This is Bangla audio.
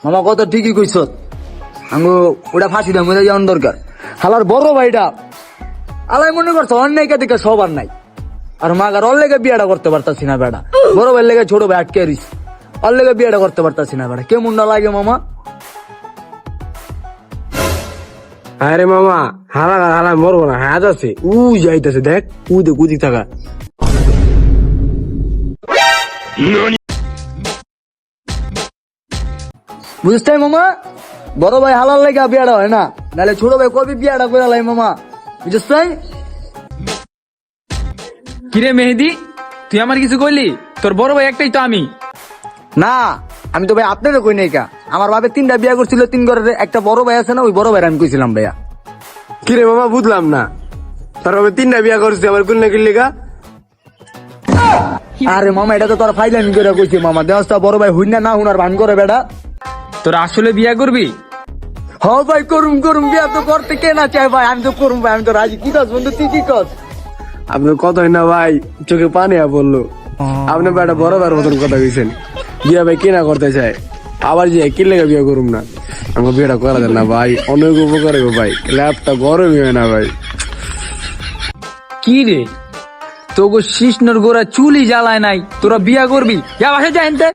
মামা কত ঠিকই কইছ, আমি ওটা ফাঁসি দাম যাওয়ার দরকার। হালার বড় ভাইটা আলাই মনে করছো অন্যায় কে দিকে সবার নাই, আর মাগার ওর লেগে বিয়েটা করতে পারতাছি না বেটা। বড় ভাইয়ের লেগে ছোট ভাই আটকে দিস, ওর লেগে বিয়েটা করতে পারতাছি না বেটা। কেমন না লাগে মামা? আরে মামা হারা হারা মরবো না, হাত আছে উই যাইতেছে, দেখ উই দেখ উদিক থাকা। বুঝতে মামা, বড় ভাই হালার লেগে বিয়েটা হয় না, নাহলে ছোট ভাই কবি বিয়েটা করে লাই মামা, বুঝতে? কিরে মেহেদি, তুই আমার কিছু কইলি? তোর বড় ভাই একটাই তো আমি। না, আমি তো ভাই আপনারও কই নাই কা। আমার বাপে 3টা বিয়া করছিল, 3 ঘরের একটা বড় ভাই আছে না, ওই বড় ভাই আমি কইছিলাম ভাইয়া। কিরে মামা বুঝলাম না, তারপরে 3টা বিয়া করছি আমার কুন্না কিল্লিকা। আরে মামা এটা তো তোর ফাইলামি করে কইছি মামা, দেওয়া বড় ভাই হুইনা না হুনার ভান করে বেটা। তোরা আসলে বিয়া করবি? হ ভাই করুম করুম, বিয়া তো করতে কে না চাই ভাই, আমি তো করুম ভাই, আমি তো রাজি। কি কাজ বন্ধু, তুই কি কাজ? আপনার কথাই না ভাই চোখে পানি বললো। আপনি বেটা বড় ভাইয়ের মতন কথা কইছেন, বিয়া ভাই কে না করতে চায়, আবার যে কি লেগে বিয়া করুম না। আমার বিয়েটা করা যায় না ভাই, অনেক উপকার হবে ভাই, ল্যাপটা গরমই হয় না ভাই। কি রে, তোগো শিষ্ণর গোড়া চুলি জ্বালায় নাই, তোরা বিয়া করবি? যা বাসা যা এনতে।